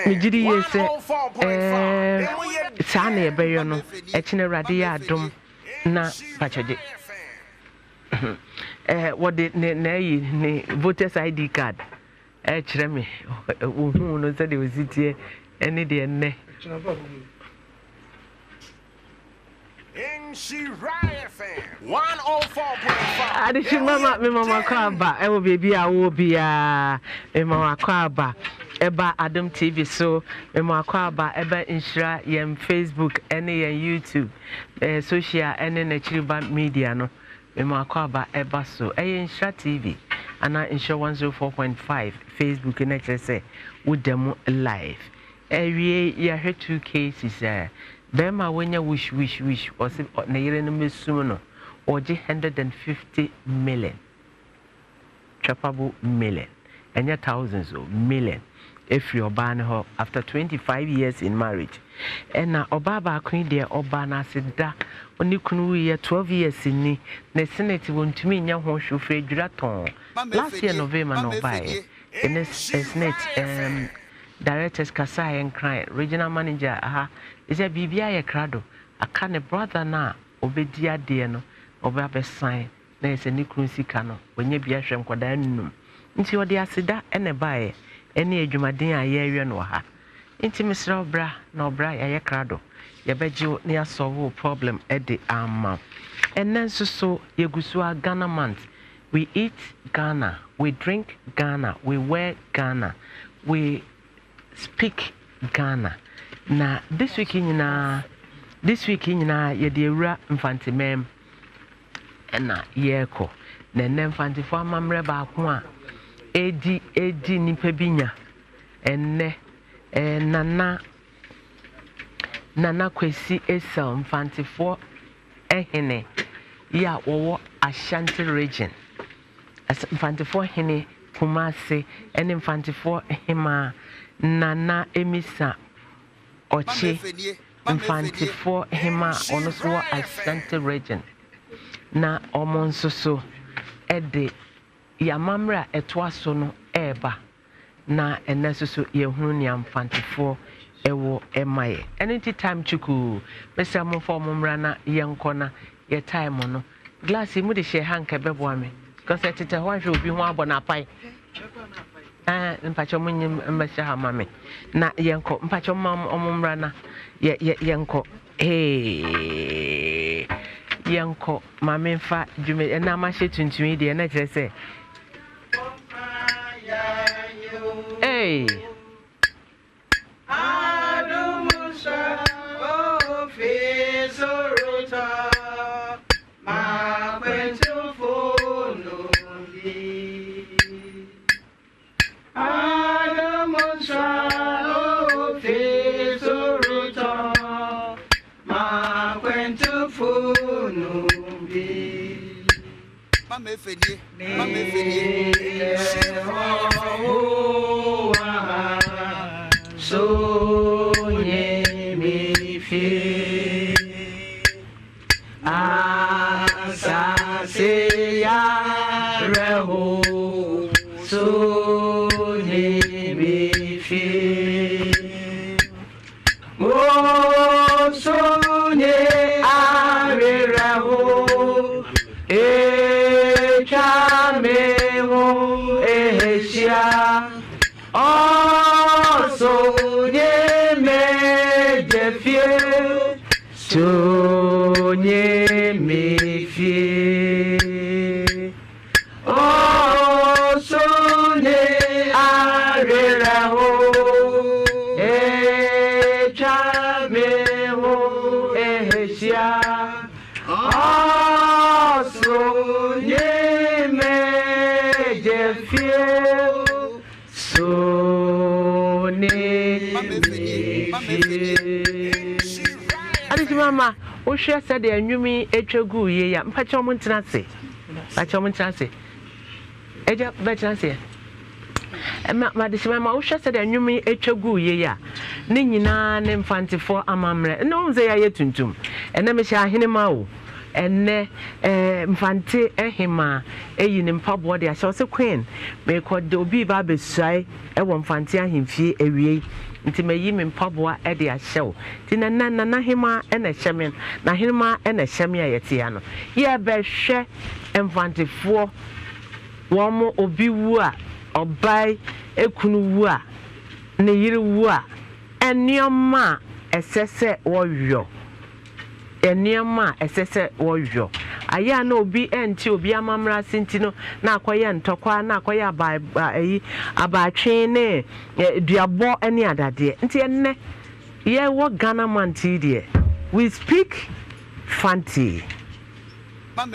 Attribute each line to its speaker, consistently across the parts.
Speaker 1: Mijidi yese sana ebeyo no echine rade ya Adom na pachoje what the ne voters ID card kire me ohun no say dey ositie any de ne Adishi mama me mama kwaba e wo bebi a wo bia me mama kwaba eba Adom TV so me mama kwaba eba inshira yem Facebook ene yem YouTube social ene na chiriba media no me mama kwaba eba so inshira TV ana inshira 104.5 Facebook na chese wo demo live ewie ya he 2 cases Bema wenya wish was na yere no mesum no oje 150 million chapable million enya thousands of million if your ban her after 25 years in marriage ena oba ba kun de oba na seda oni kunu ye 12 years ni na senate wontumi nya ho hwofre dwura ton last year November no buy in this senate directors Kasai and Cry regional manager is a bibia ye crado aka ne brother na obedia de no oba be sign na ese ni krusika no onye bia hwem kwada num nti odi asida ene bae ene adwumaden a ye awie no ha nti misra obra na obra ye crado ye beji ne asolve problem e de ama enen so yegusu a Ghana month we eat Ghana we drink Ghana we wear Ghana we speak Ghana na this week in ye de ewura Fante mem na yeko na Fante fo amamre ba ko a edi nipa binya enne nana kwesi esel Fante fo ehene ya wo Ashanti region Fante fo hene Kumasi ene Fante fo hema Nana Emisa Ochi Fante fo hema ono so Ashanti region na omonsoso ede yamamra etwaso no eba na enesoso yehunu ni Fante fo ewo emaye anytime time chuku mesa mo fo momra na yenkona ye time no glass mu de she hanka bebo ame because etete ho ahwe obi ho abona pai mpacho munyim mbasha ha mame na yenko mpacho mam omumra na yenko yenko mame mfa dwume na ma hye tuntumi de na kire se
Speaker 2: Adom ofesorota ma kwento fono Adom ofesorota ma kwento fono Mama fenie so nye mi fi asa se ya reho so nye mi fi mo so nye are reho e chame ho e sia so nye me je fie so nye me fie so nye arera ho e chame ho e sia so nye me je fie so Aditi mama o hwe se de anwumi etwagu ye ya mpacho mo ntenase eja betanase ma de mama o hwe se de anwumi etwagu ye ya ne nyina ne Fante fo amamre no nze ya yetuntum ene me hya hene ma o
Speaker 1: ene Fante ehima eyi ne mpaboa de ahye se queen me ko de obi ba besuai e wo Fante ahemfie ewie nti mayi me mpaboa e de ahyew ti na hema e na hyemen na hema e na hyeme ayete ya no ye be hwe Mfantefo wo mo obi wu a obai ekunu wu a ne yiri wu a enioma esese woyo enioma esese woyo aya na obi enti obi amamra sentino na akoye ntokwa na akoye abatwe ne duabo eni adade nti enne ye wo Ghana man ti de we speak Fante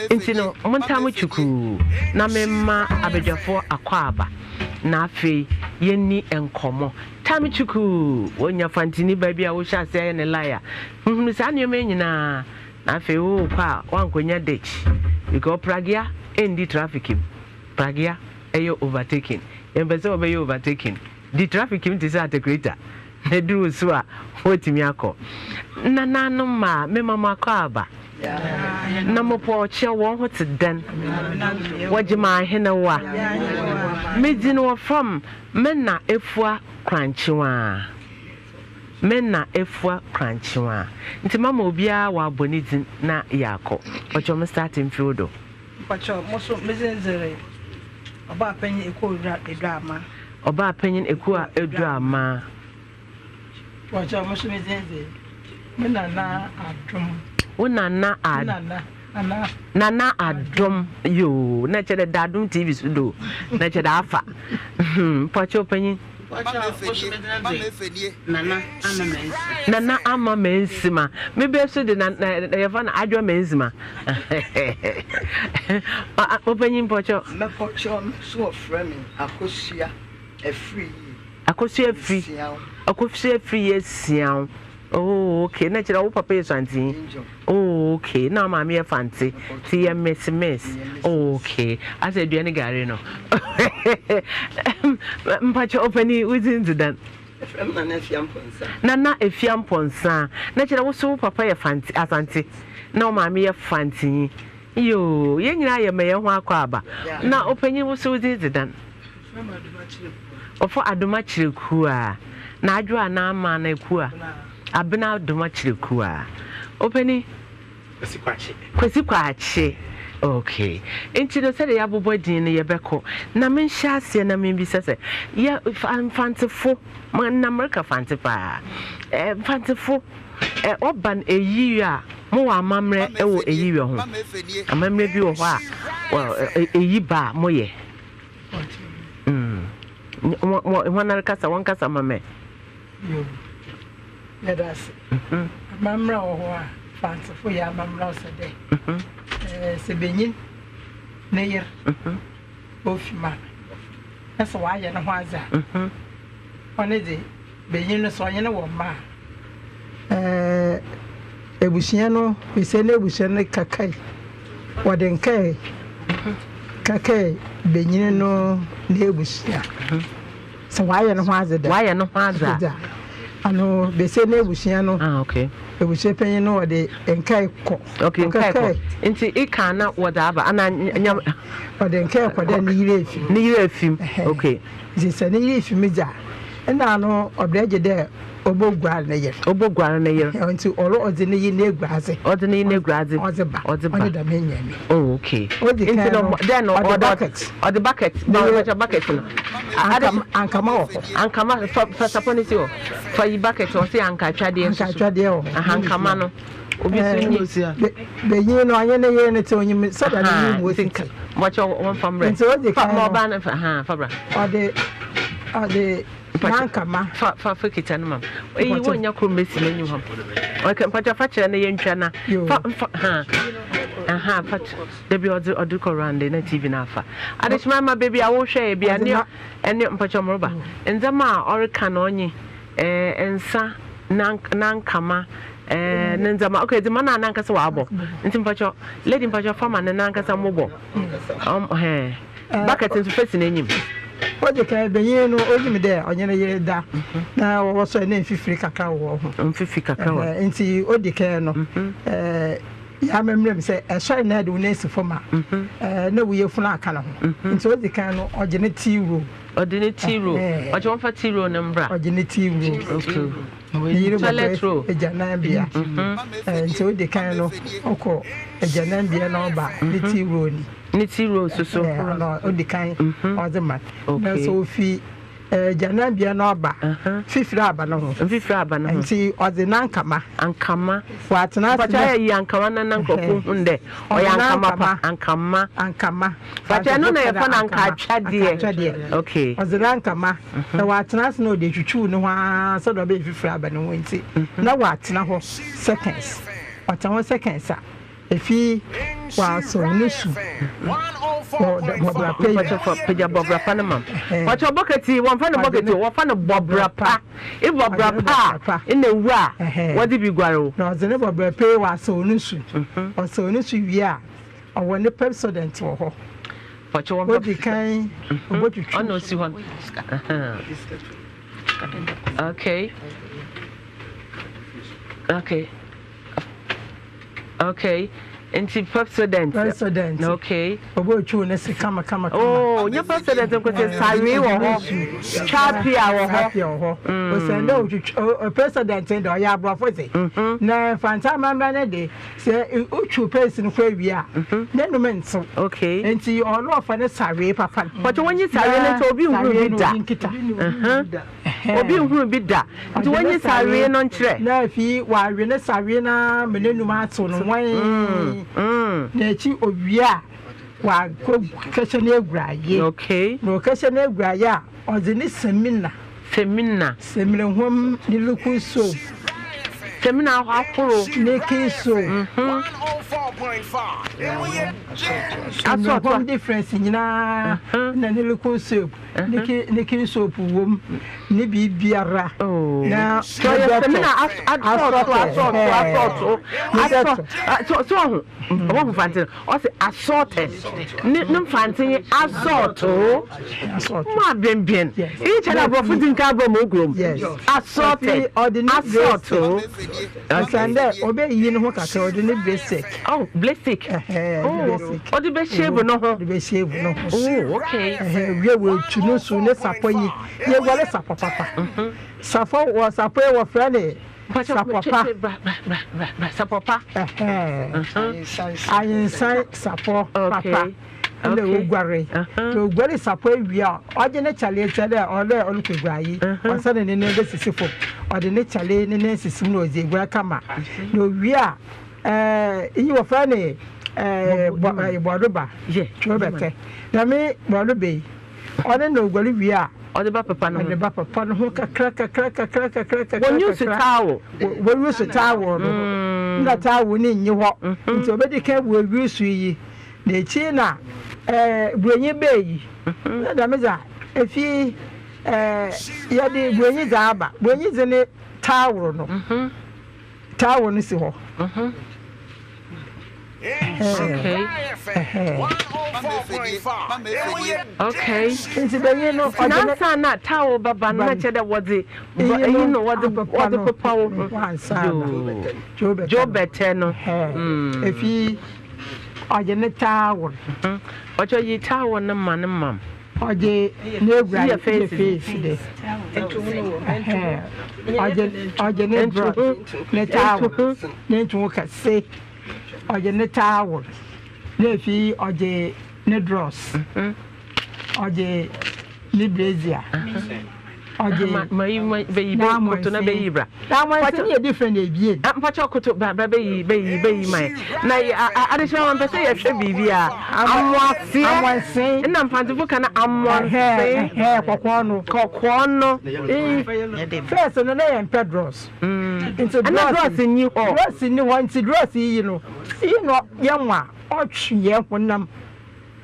Speaker 1: nti no montamu chuku na memma abedwafo akwaba na afi yenni enkomo tamu chuku wonya Fante ni ba bia wo hya se ne laya sa nyoma nyina na afi wo kwa wankonya ditch because pragia endi traffic pragia eyo overtaking embese obeyo overtaking the traffic im tisa atekreta na duru so a wotimi akọ na nanu ma me mama kwaba na mopo che wo ho te den wajima hena wa medino from menna efua kranchiwa nti mama obia wa bonidin na yako ocho me starting field
Speaker 3: pacho moso mezenzere oba panyin edwama pacho moso mezenzere menana adom
Speaker 1: Nana Adom yo na chere da Adom TV sudo na chere afa pacho panyin Nana ama mensima mebe so de na yefa na adwo mensima opanyin pacho
Speaker 3: me pacho so frame akosia free
Speaker 1: yesian. Oh, okay. Natural wo papa is anti. Oh, okay. Now mommy Fante. See ya miss. Oh, okay. I said do any gari no. Mpacho openi within to that. Nana efiam ponsa. Natural wo so papa ya Fante asante. Now mommy Fante. Yo, ye nyina ye me ye ho akwa na openi wo so within to that. Ofo adoma chiriku a. Na adwo na ama na eku a. Abena doma chiriku a openi kwesi kwache okay enti do se ya bobodin ne yebeko na menhya ase na membi sese ya Fantefo na America Fante pa Fantefo oban eyi a mo wa amamre ewo eyi ho amamre bi wo ho a eyi ba moye mo na kasa won kasa mame
Speaker 3: That's Mamra or Fancy for ya Mamra Sade. Sebenin, Nayer, Bofima. That's why I know what's that. One is it, Benin, so you know what ma. Ebusiano, we say Nebusiano Kakai. What then Kay? Kakai, Benino, Nebusia. So why I know what's that?
Speaker 1: Why I know what's that?
Speaker 3: Ano be say na ebusiano
Speaker 1: okay
Speaker 3: ebusie panyin no wode enkai ko
Speaker 1: okay enkai ko nti ika na wode aba ana nyam
Speaker 3: wode enkai ko da ni yire efim
Speaker 1: okay
Speaker 3: ze se ni yire efim ja na no obreje de obogwar na yer nti oro ode ni na egwaze ode da menyame
Speaker 1: oh okay
Speaker 3: nti no
Speaker 1: then or the bucket no bucket no ankama for saponisi o for the bucket o say ankatwade
Speaker 3: o
Speaker 1: ankama no obi so nyi
Speaker 3: be yin no anye na ye ne te onyim sada na ni mo think
Speaker 1: much one family
Speaker 3: nti o de
Speaker 1: fa mo ba na fabra
Speaker 3: ode ankama
Speaker 1: fa kita no mam e wonya kromesi na nyu ham okay mpacha fa kire na ye ntwa na fa debi odi korande na TV na afa adechima ma baby a wo hwe e bia ne ene mpacha mroba nzama orika na onye ensa nankama nzama okay the man na nkasa wa abo nti mpacha lady mpacha farmer na nkasa mobo bucket into face na enyim
Speaker 3: oje ka benye no onyim de onye na ye da na wo so na mfifiri kakra wo ho
Speaker 1: mfifiri kakra wo
Speaker 3: nti odi ka no ya memrem say e so na de wona si foma na wo ye funu aka na ho nti o di kan no oje ne tea roll oje won fa tea roll na mbra oje ne tea roll okay
Speaker 1: toilet roll
Speaker 3: ejana bia nti o di kan no oko ejana bia na oba ne tea roll
Speaker 1: ni tea roll so
Speaker 3: no o di kan o de ma na so fi jana bia na oba fifiri aba no ho nti o de nankama watena
Speaker 1: pacha yi ankama na nankoko hunde o ya ankama pa ankama pacha no na ye fa na ankatwade okay
Speaker 3: o de nankama na watena se no de twutwu no ha so do be fifiri aba no nti na watena ho seconds watena ho seconds a efi wa so nusu bobra
Speaker 1: peja bobra pa na mam wacho bokati won fa na bokati won fa na bobra pa e bobra pa ina wura wodi bi gwaro
Speaker 3: na ozene bobra pa wa so nusu o so nusu wi a o ne president wo ho
Speaker 1: wacho won
Speaker 3: bodi kan obotutwu
Speaker 1: ono si hon okay Anti president. Okay.
Speaker 3: Obochu ne se kama.
Speaker 1: Oh, your president ko se sare wo ho. Chapia wo ho.
Speaker 3: O se ndo o president ndo ya abrafo se. Na Fante mamba ne de se uchu person ko wi a. Ne no menso.
Speaker 1: Okay.
Speaker 3: Anti ono ofa ne sare papa.
Speaker 1: But when you sare ne to obi huru bi da. Obi huru bi da. Nti when you sare no nkyere.
Speaker 3: Na fi wa we ne sare na menenu ma to no wan. Na chi obia wa kese na eguraye
Speaker 1: okay
Speaker 3: no kese na eguraye a ozini semina hom ni luku so semina akoro neki so 104.5 aso hom difference nyina na ni luku so neki soap wom ni bibiara na
Speaker 1: semina assorted so obo Fante o se assorted ni Fante assorted ma bien e chala bo futin ka bo mo grom assorted
Speaker 3: asande obe yi no kakra ordinary basic
Speaker 1: basic o di be shave no ho okay
Speaker 3: we will tunu so ne sapoyi ye wale sapopapa safo wo sapoyi wo frane
Speaker 1: sapopapa
Speaker 3: ayin sapo papa le ogware to ogware sapo ewia oje ne chale chale ole olukugwayi osane ne ne besisifo ode ne chale ne sisim no oze egwa kama no wia yi wo frane bodoba chobete na me bodobe one no ogware wia
Speaker 1: ode ba papa no
Speaker 3: ho kakra
Speaker 1: when you sit towel
Speaker 3: no na towel ni nyi ho nti obedi ka wo wisu yi na chi na buenyi beyi na da meza efi ya de buenyi za aba buenyi ze ne towel no si ho
Speaker 1: Okay.
Speaker 3: Nti benye no
Speaker 1: na na towel baba na che da wodi you know what the power Joe better no
Speaker 3: efi oje ne towel
Speaker 1: ojo yi towel na mam
Speaker 3: oje ne gura ya face de oje ne bro ne towel ne tu ka se oje ne towel ne fi oje ne dross oje ne brazier oje
Speaker 1: mai be koto na be bra
Speaker 3: that one is different again
Speaker 1: mpacho koto ba be mai na adesha wan pese ye hwe bibia amwase na Fante fu kana amwase kokko no first no na yan pedros into dross ni ho into dross yi no yanwa otwe ye honam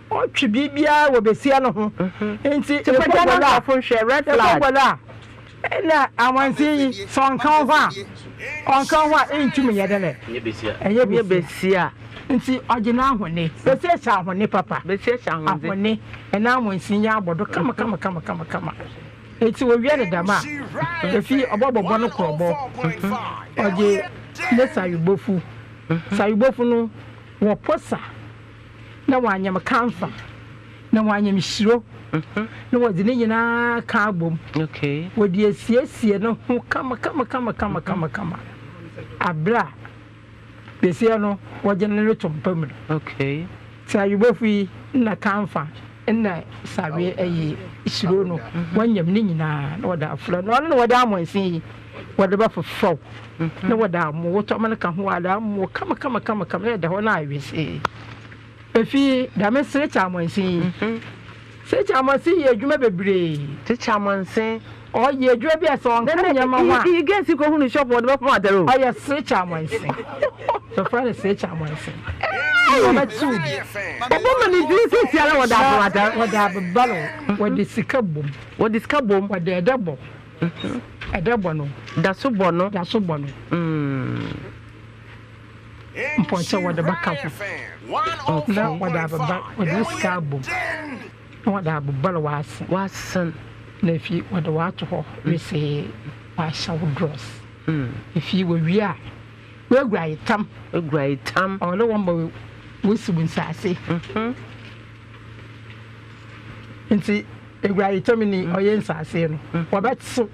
Speaker 1: otwe bibia wo besia no ho nti epagya na afo hwe red flag
Speaker 3: na awansi son kan wa entumi yedele enye besia nti ogina ahone besia sha ahone papa ahone na awansi ya abodo kama eti wo wiere dama efi obobobo no krobo oje nesa yubofu sa yubofo no wo posa na wanyam kanfa na wanyam shiro na wodi ne nyina ka abom
Speaker 2: okay
Speaker 3: wodi asiesie no ho kama abra besia no wogene no tompam
Speaker 2: okay
Speaker 3: sa yubofo na kanfa na sabe ayi shiro no wanyam ne nyina na wada afra no no wada amonsin wada ba fofo na wada mo woto man ka ho wada mo kama da ho na awese efi da me sire chamonsin se chamonsin ye adwuma bebre
Speaker 2: te chamonsin
Speaker 3: o ye adwuma bi ase on kan nyama wa
Speaker 2: you get go hunu shop wada ba fa adaro
Speaker 3: o ye sire chamonsin so far sire chamonsin Mama tu. Obo mani diri se tiara wada balo wada sikabom.
Speaker 2: Wada sikabom
Speaker 3: wada edabo. Edabo no.
Speaker 2: Da so bono.
Speaker 3: Mponche wada bakafu. Na wada baba wada sikabom. Wada balo
Speaker 2: wasan.
Speaker 3: Na fi wada wato ho we say wa shaw dross. If you were we gwa itam. Ono womba wusubun sase nti egwa itomini oyen sase no wabetso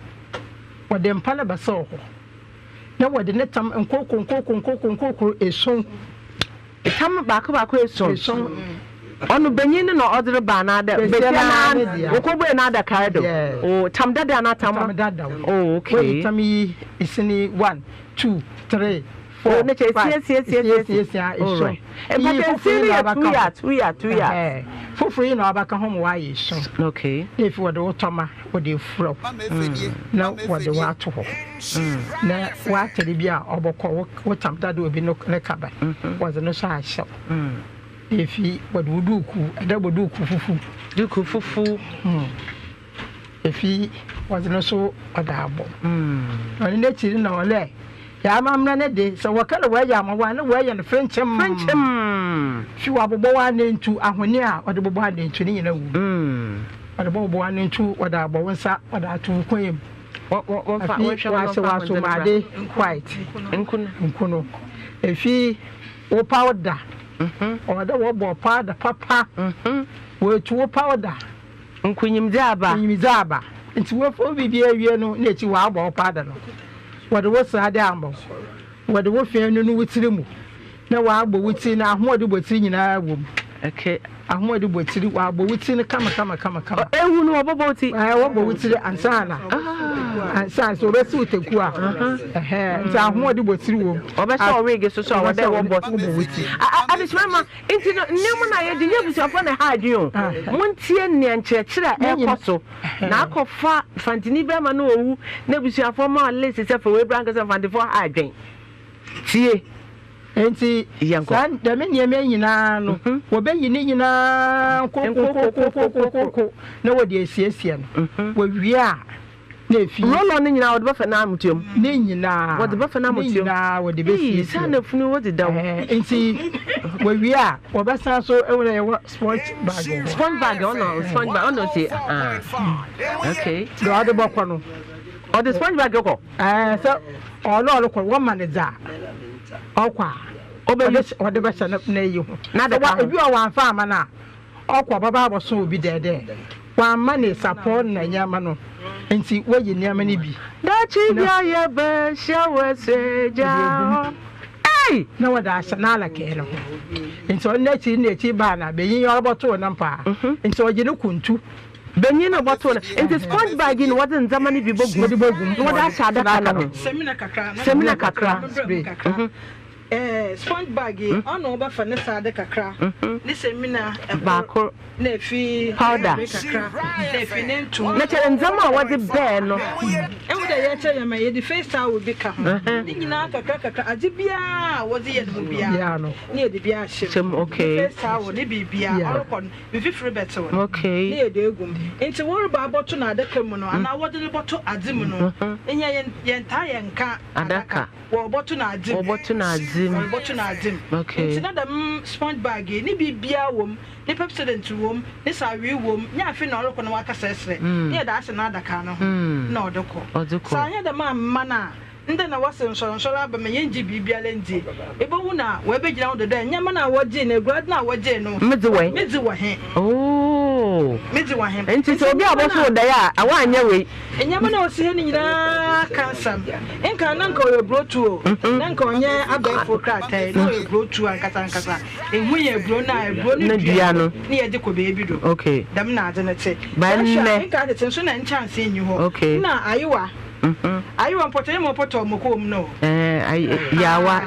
Speaker 3: wode mpala baso ho na wode netam nkoko eson
Speaker 2: tam baako eson onu benyin na odre ba na da besia na okobo na da kaido o tam dada na tam
Speaker 3: dada
Speaker 2: oh okay
Speaker 3: tam yi isini 1 2 3
Speaker 2: Oh, yes.
Speaker 3: For free, no, back home. Why is so?
Speaker 2: Okay.
Speaker 3: If you were the automa or the fro, now what the water. Now, what the beer or what time that will be no cabin was no shy shop. If he would do, a double do fufu. If he was not so adorable. And let you know, lay. Ya mamna ne de so wakala wa ya mawa ne wa ya ne frenchem fi wa bobo wa ne ntu ahone a ode bobo wa ne ntu ne nyina wu ode bobo wa ne ntu oda abo wonsa oda atu kwem wo fa wa so made white nkuno efi wo powder oda wo bo powder papa wo tu powder
Speaker 2: nkunyimdze aba
Speaker 3: nti wo fo bibia wie no na echi wa abo powder no wade wo sade ambo wade wo fe no wutiri mu na wa agbo wuti na ahode botiri nyina wom
Speaker 2: okay
Speaker 3: ahode botiri wa agbo wuti ne kama
Speaker 2: ewu no oboboti
Speaker 3: wo bo wutiri ansana ansa so be su teku a nta ahode botiri wom
Speaker 2: obe so wig so wade wo wuti adishima inti no nemu na ye de nyebusuafo na ha adwen o montie ne nkyerɛkyerɛ ekoso na akɔfa fantini be ma no owu na busuafo ma lesi se fa we branka se fantifo ha adwen tie
Speaker 3: enti san da me nyina no wo be yini nyina kokokokokokoko na wo de asiesie no wo wi a na efi
Speaker 2: rolo ne nyina wo de ba fa na amutuam
Speaker 3: ne nyina
Speaker 2: wo de ba fa na amutuam
Speaker 3: na wo de be si
Speaker 2: sa na funu wo de da
Speaker 3: enti wo wi a wo ba san so e wo sport bag ono ti okay
Speaker 2: do ade ba kwa no o de sponge bag ko
Speaker 3: so olo ko wo manager okwa ode be se na yi ho
Speaker 2: na de ka
Speaker 3: ebi o wan fa ama na okwa baba aboso obi dede wan ma ne support na nyama no nti wo yi nyama ni bi
Speaker 2: da chi bia ye be shawese ja
Speaker 3: na wada asanala ke no nti on na chi ba na be yin yo boto na mpa nti o gine kuntu
Speaker 2: benyin na boto na nti sponge bag ni wada nzamani bi bogu wada ashada kala no semina kakra
Speaker 3: sponge bag ono oba fa ne sade kakra ne semina
Speaker 2: baako
Speaker 3: na fi
Speaker 2: powder
Speaker 3: kakra na fi ne ntu
Speaker 2: na chere nzama wade be no
Speaker 3: e woda ye chere ma ye the face towel bi ka ho ni nyina kakra ade bia wode ye no bia no ne ye de bia
Speaker 2: hyem okay
Speaker 3: face towel ne bibia orokon bi fifre beto
Speaker 2: okay
Speaker 3: ne ye de egum enti wori ba boto na adaka mu no ana wode ne boto ade mu no enya ye nta ye nka
Speaker 2: adaka
Speaker 3: wo boto na ade
Speaker 2: okay
Speaker 3: it's not the sponge bag ni bibia wom ni pepsodent wom ni sawi wom nya afi na orokọ na waka sesre ni da ase na adaka no na odoko
Speaker 2: odoko
Speaker 3: sa anya da ma na nda na wase nsoro aba me yenji bibia lendi ebe hu na we be gina wo de nyama na woje na egura na woje no medi wo he
Speaker 2: oh
Speaker 3: medi wo he
Speaker 2: enti so obi aboso da ya awa anya we
Speaker 3: nyama na osi he ni nyina kansam enka na nka o brotu o na nka onye abafo kratai no e brotu ankasa ehu ye bro na ni
Speaker 2: bia no
Speaker 3: ni ye de ko be ebido
Speaker 2: okay
Speaker 3: dam na ade na che
Speaker 2: ba nne
Speaker 3: enka de so na nchance enyi ho na ayiwa ayiwa mpoto mo poto mo ko no
Speaker 2: yawa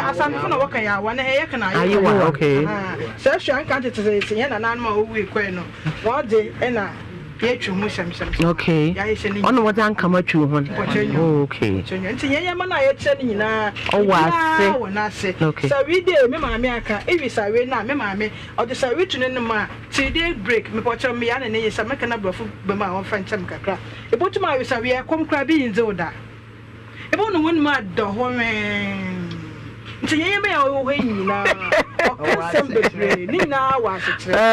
Speaker 3: asanfo na waka yawa na ye kana
Speaker 2: ayiwa okay
Speaker 3: so hwa nka de se ye na nan ma owi kwen no wo de na ye twu mu sham
Speaker 2: okay ono wo dan kama twu ho okay
Speaker 3: nti ye ma na ye kire ni nyina
Speaker 2: o
Speaker 3: na se so we dey me ma me aka evi sawe na me ma me o de sawe tunu ne ma ti dey break me pocho me ya na ne ye sa me kana brofo be ma won fa ncham kakra e botu ma we sawe e kom kra bi yinze oda e bo no won ma do ho nti ye me ya wo ho nyina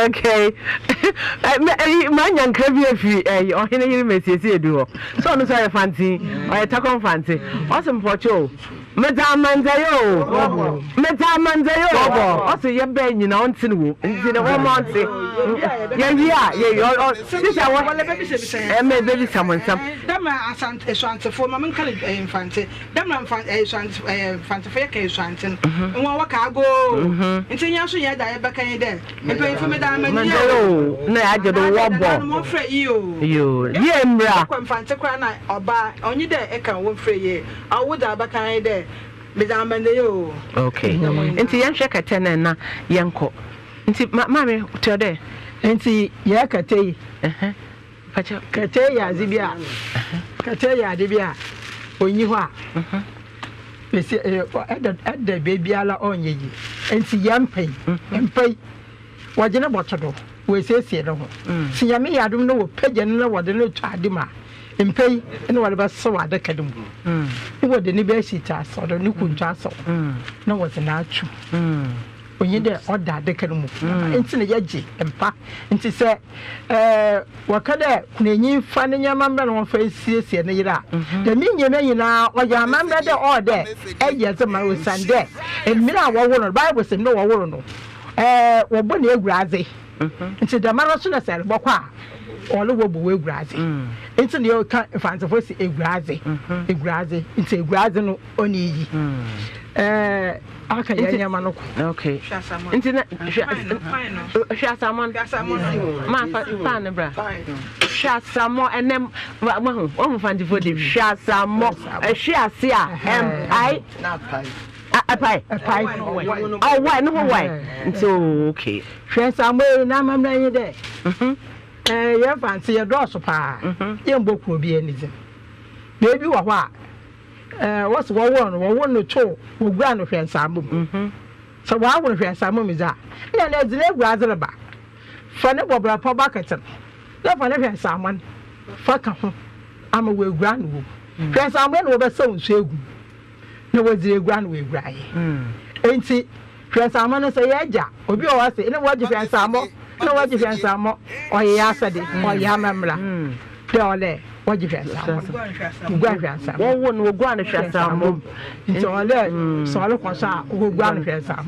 Speaker 2: okay man can be a free or any message do so no say fancy or takon fancy awesome pocho Metamanzayo also ye ben you know ntin wo ntin wo monte yeah this I want baby someone some
Speaker 3: dem asante eswante for ma kan infante dem na infante for ye kan eswante won wa ka go ntin ya so ye da ye bekan de epe for me da manzayo
Speaker 2: na ajedo wo bo
Speaker 3: mo frɛ yo
Speaker 2: ye mra
Speaker 3: kwa infante kwa na oba onyi de e kan wo frɛ ye awu da bekan de
Speaker 2: okay nti yan hwe katena na yanko nti mame to de
Speaker 3: nti ya katei
Speaker 2: pacha
Speaker 3: katei ya zibia katei ya dibia onyi ho a pese edda baby ala onyeji nti yampai wajene botodo we sesie no ho si yame yadum no wo pagye no wo de no twadima impei ene wale ba so wada kadum wo de ni be sita so do ni kuntwa so na wo na atu onye de oda de kadum enti ne yaje empa enti se wakada kunenyi fa ne nyama mra no fa siesie ne yira de mi nyeme nyina oya mamra de ode eye ze ma wo sande emira wo wo no bible say no wo wo no wo bo ne eguraze nti de mara so na sel bokwa all wo bo eguraze nti ne ka fancy for si eguraze nti eguraze no oni yi aka yanya manoko
Speaker 2: okay nti na hwasamon ma fa ne bra hwasamo enem mahu o fancy for the hwasamo hwase a
Speaker 3: na pai
Speaker 2: apai oh why no why nti okay
Speaker 3: hwasamo na mamra yi de ye fancy ye dross pa ye mbokuro bi anize baby wa hwa what's what one no to wo gura no hwensam so wa wo hwensam mi za ya na ezile gura ba fa ne bobra pa bucket na fa ne hwensam fa ka ho ama we gura no hwensam no wo be so nsu egu na wo zile gura no we gura ye enti hwensam no se ye ja obi o wa se ne wo ji hwensam na wo ji hwensam o ye asade o ya mamra de ole waji hwasam gwa hwasam
Speaker 2: wo no gwa no hwasam
Speaker 3: nti ole so ole kwasa wo gwa no hwasam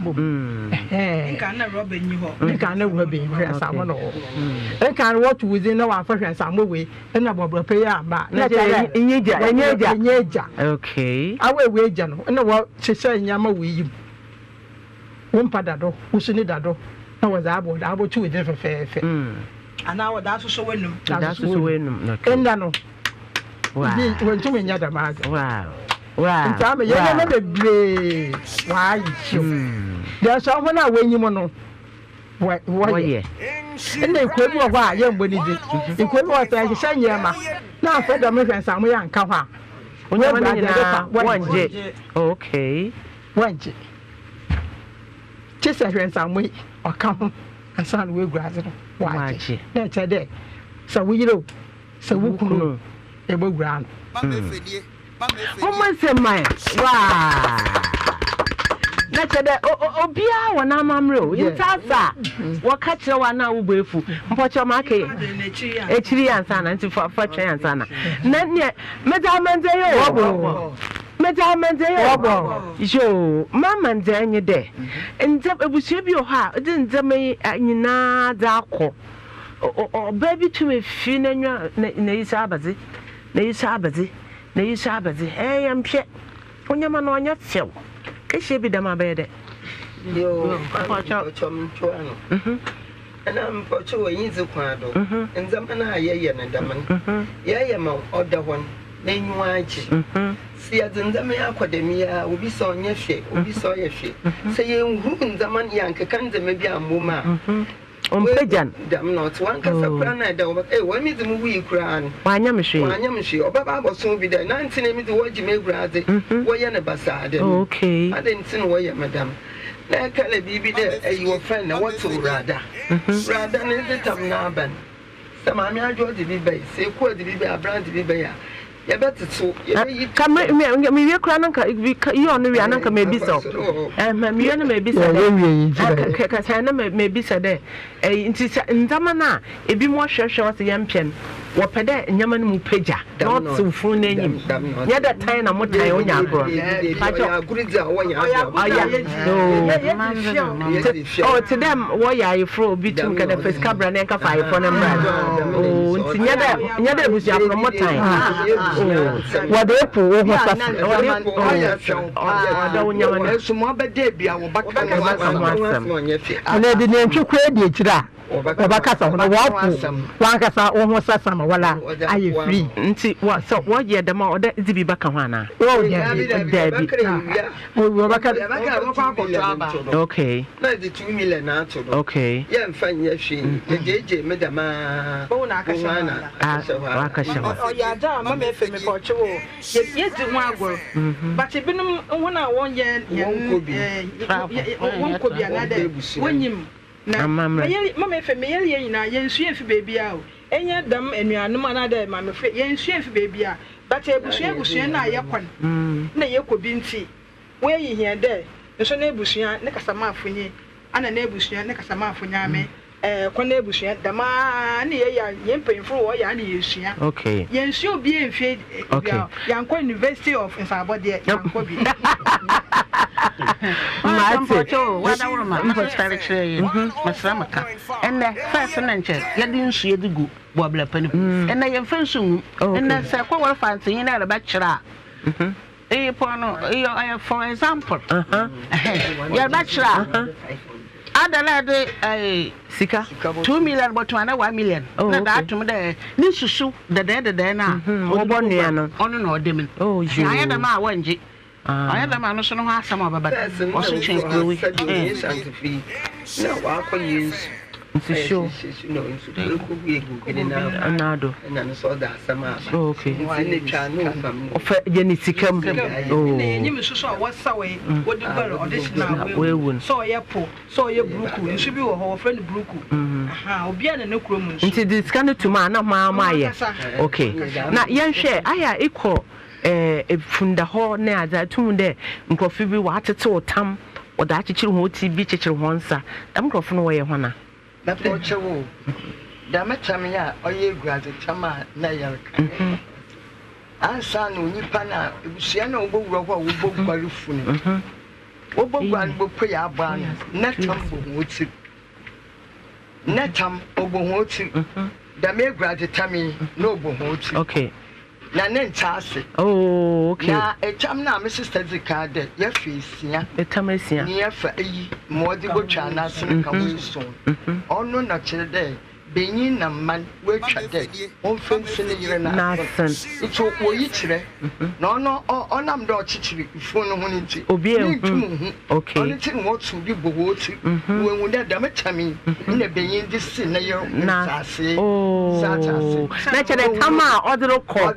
Speaker 4: nka na roba nyi ho
Speaker 3: nka na roba nyi hwasam no nka na what within na wa fa hwasam we na bobro pe ya ba
Speaker 2: na enyeja okay
Speaker 3: awe we eja no na wo hyehyɛ nyama we yim wo mpada do wo suni dado na wo za abo da abo tu within fefefe
Speaker 4: ana wa da so wenum
Speaker 3: enda no
Speaker 2: wow
Speaker 3: when to menya da ma
Speaker 2: wow
Speaker 3: nta me ye na bebre why there so ho na wenyim no woye enda iko bi wo a ye mboni di iko bi wo ta hye nyema na afa da me hwensa mo ya nka ho a
Speaker 2: onye ma nyina wanje okay
Speaker 3: wanje chese hwensa mo oka ho asan we graze no waje na chede sa wuyiro sa wukunu e bogran
Speaker 2: o man se mai wa Nata obia wana mamro intasa wakachira wana ubefu mpocho make echiri ansana nti fa twen ansana na ne medamande yo jo mama ndenye de nze ebusie bi o ha de nze me nyina da akọ o baby to me fi na nwa na yisa abazi yampye onyama no anya few keshe bi dama bede
Speaker 5: yo chom chuano ana mpocho wayinzi kwado nzama na yeye na daman yeye ma odahon na nyuachi si azinzama ya akademia obi so onye hwe obi so ye hwe se ye nhu nzama yanke kanze mebi amoma
Speaker 2: Ompejan
Speaker 5: dam not one kasa prana da wami zimu wi kran
Speaker 2: wanyam hwe
Speaker 5: obaba aboso bi da 19 emi de woji megrade wo ye ne basade
Speaker 2: okay
Speaker 5: adentin wo ye madam na kala bibi de ayi friend na what rada ne de tam na ban sama mi ajo de bi bai se ko de bi bai brand bi bai ya ya beteto ya yi
Speaker 2: kam me wi kra nanka yi onu wi ananka me bi so me wi na me bi so ka sa na me bi so de nti ndama na ebi mo hwehwe o se yampem wo pede nyama no mu peja not so fun na enyim ya da tan na mo tan onya agro
Speaker 5: ya guriza wo nya
Speaker 2: oh to them wo ya ifro bitum ka da face cabra na nka 5 for number oh nti nya da busu afro mo tan what they put over something
Speaker 5: sumo bede bia wo baka
Speaker 3: and the name to credit chira obakasa ho wapu wankasa wo sasa ma wala aye free
Speaker 2: nti so wo ye dem o da zibi baka ho ana
Speaker 3: oh David
Speaker 2: okay
Speaker 5: na the 2 million na to
Speaker 2: okay
Speaker 5: ye mfa nya hwe jeje medama
Speaker 4: bo na
Speaker 2: akasha
Speaker 4: o ya da ma me fe me poche wo ye di ho agoro but binum ho na won ye won ko bia na de wonyim na mama efe me ye nyina ye nsu efi baby a o enye dam anuanum ana da mama efe ye nsu efi baby a but ebusua na ye kwan na ye ko bi nti we yi hia de nso na ebusua ne kasama afunye ana na ebusua ne kasama afunya ame kwan na ebusua dama na ye ya ye mpemfo wo ya na ye sua
Speaker 2: okay
Speaker 4: ye nsu obi emfe yankwa University of Nsabode yankwa bi
Speaker 6: Macho, what I want to say, Masramaka, and the first and you didn't see the good wobbler penny, and I am fencing, and that's a quite fancy in a bachelor. For example, your bachelor. Other lady, Sika 2 million, but 1 million. Oh, that to me there. This is so the dead now. On no demon. Oh, I had a ma one. I had a man who has some of a better. Also, change the
Speaker 5: no, I can use.
Speaker 2: Sure,
Speaker 5: you know, and I saw that some
Speaker 2: okay.
Speaker 1: Jenny Sikam.
Speaker 4: You saw what's away, what the barrel audition. So, ya po, so ya Bruku, you should be our friend Bruku. How be an ocrum.
Speaker 1: Into this kind of to man, Maya. Okay. Now, young share, I equal from the whole near that tune there, and coffee be water to tam or that children be teacher once. I'm coughing away, Hannah.
Speaker 5: Na poche wo da metam ya oye guade tama na yarka ansa no nipa na ebusia na obowura ho obogware funu obogware bopo ya aba na tam bohoti na tam obohoti da me guade tami no obohoti
Speaker 1: okay
Speaker 5: na nentase
Speaker 1: oh okay
Speaker 5: na etam na me sister zikade ya fesia
Speaker 1: etamesia
Speaker 5: ni ya fa yi modi botwa na sen ka wo so ono na kire de benyin na man we twa de on fense ne yire na
Speaker 1: sen
Speaker 5: so wo yi kire na ono onam de ochichiri ifo no ho nti
Speaker 1: obi okay
Speaker 5: ono ti mo tu bi bo wo ti wo hu de da metami na benyin di sin na yire na sase
Speaker 1: oh na kire tama odro ko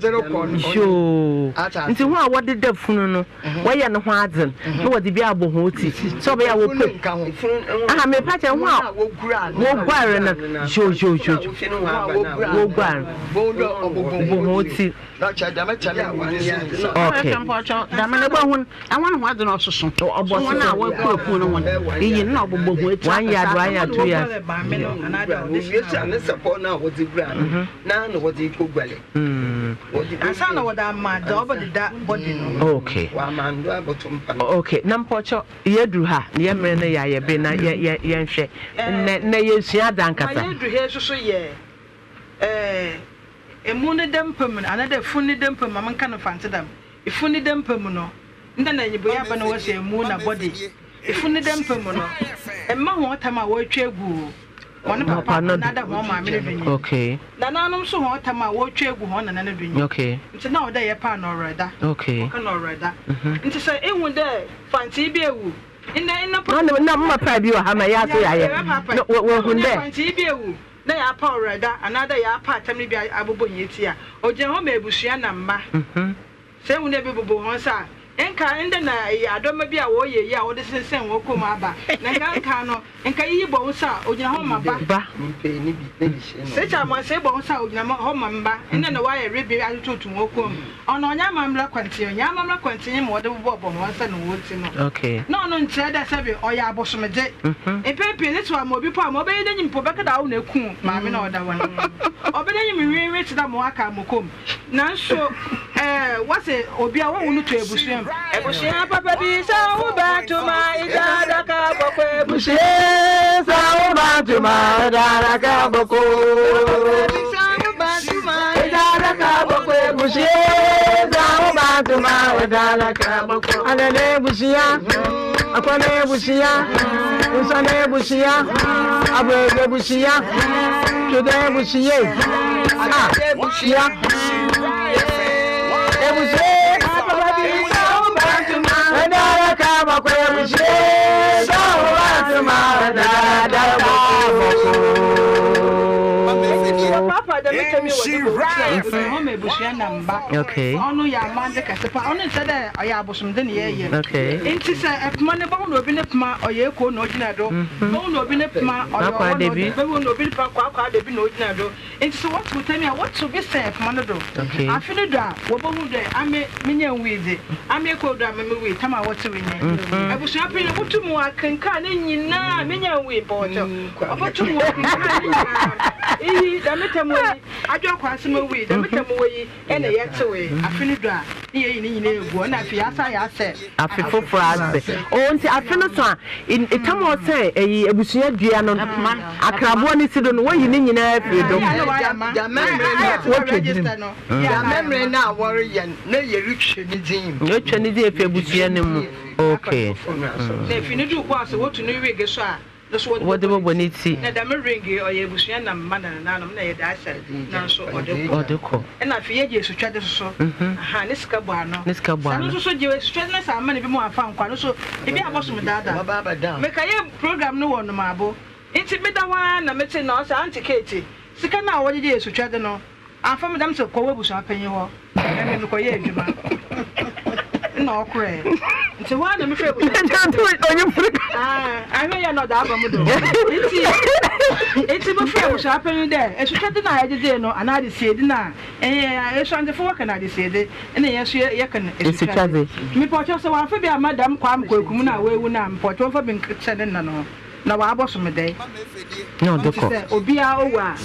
Speaker 1: sho nti ho a wode da funu no wo ye ne ho adzen no wode bi abo ho ti so be ya wo pe aha me pa che ho a wo gware na sho
Speaker 2: Okay, Nampocho, Yedruha, Yemena Yabena, Yanshe, and Nayasia Dankasa.
Speaker 4: A moon them permanent, another funny them per mamma can fancy them. If funny them permanent, then you be up and was a moon a body. If funny them permanent, and my one time I work chair goo. One another woman,
Speaker 2: okay.
Speaker 4: Nanam so hot time I work chair goo on another drink.
Speaker 2: Okay.
Speaker 4: It's now day a pan or rather.
Speaker 2: Okay.
Speaker 4: Can or rather. And to say, it one day, fancy be a woo. In the
Speaker 2: no, my pride, you have my yard.
Speaker 4: Fancy be a woo. They are power rather, another ya part, and maybe I will be here. Or Jehome Bushiana Ma. Say, we never go on, sir. Enka and then I don't maybe a warrior, ya, or the same Wokumaba. Nankano, and Kai Bonsa, or Yahoma Baba. Such I must say Bonsa, Yamahoma, and then a wire ribby attitude to Wokum. On Yamam Quantin, Yamama Quantin, more than Bob on one son woods.
Speaker 2: Okay. No,
Speaker 4: said that Savvy or Yabosamajet. A paper, that's why more people are mobile than you put down the coon, mammy, or that one. Or better you rich than Moaka Mokum. Now, so, what's it, or be a woman to a bushim. Ebushia papa bi sa uba to my daraka boko ebushia sa uba to my daraka boko sa uba to my daraka boko ebushia sa uba to my daraka boko alele ebushia akwane ebushia usane ebushia abe ebushia tude ebushia ebushia ebushia papa bi
Speaker 2: okay.
Speaker 4: Ono ya mande kasepa ono sede oya abosom de ne ye.
Speaker 2: Okay.
Speaker 4: Enti se epma ne ba no obi ne pma oye ko no ogina do. Ba no obi ne pma oye ko no obi no obi pa kwa de bi no ogina do. Enti se what to tell me what to be say epma no do.
Speaker 2: Okay.
Speaker 4: Afini do a wo bo hu de ame menya wize. Ame ko do ame we tama what we nya. Abusu apin ne mutu mu akenka ne nyina menya we bo to. Obotu mu akenka ne nyina. Da metamo adwo kwase ma we da metamo we ene yete we afini do a ne ye ni nyina egu na afi asa ya se
Speaker 2: afi foforo ase o nti afini so a itam o se eyi ebusua dua no akrabo ne sido no wayi ni nyina afi do
Speaker 5: ya memre na wori yan na ye rutwe ni din
Speaker 2: rutwe ni din afi ebusua ne mu okay
Speaker 4: na afini do kwa se wotu no wege so a
Speaker 2: what the boniti
Speaker 4: na da me ringi o ye busua na mana na no na ye da asha na so
Speaker 2: odeko
Speaker 4: na afi ye je so twade so aha ne sika bo ano no so je so twade na sa mana bi mo afa nkwa no so e bi abosom dada
Speaker 5: baba da
Speaker 4: me ka ye program no wono maabo inti me da wa na me te na o sa antikete sika na wo je so twade no afa me dam se ko we busua panyi ho na me ko ye adwuma no okre nti wa na me fe bu I know that Abamudo. It's a buffet was happening there. As you can't deny it, no, and I said, nah, and I shall the fork and I said it, and yes, you can.
Speaker 2: It's a chassis.
Speaker 4: Me put also one for Madame Quam Kumuna, where we now put over being sending no. Now I was a day.
Speaker 2: No, the
Speaker 4: Obia Owa,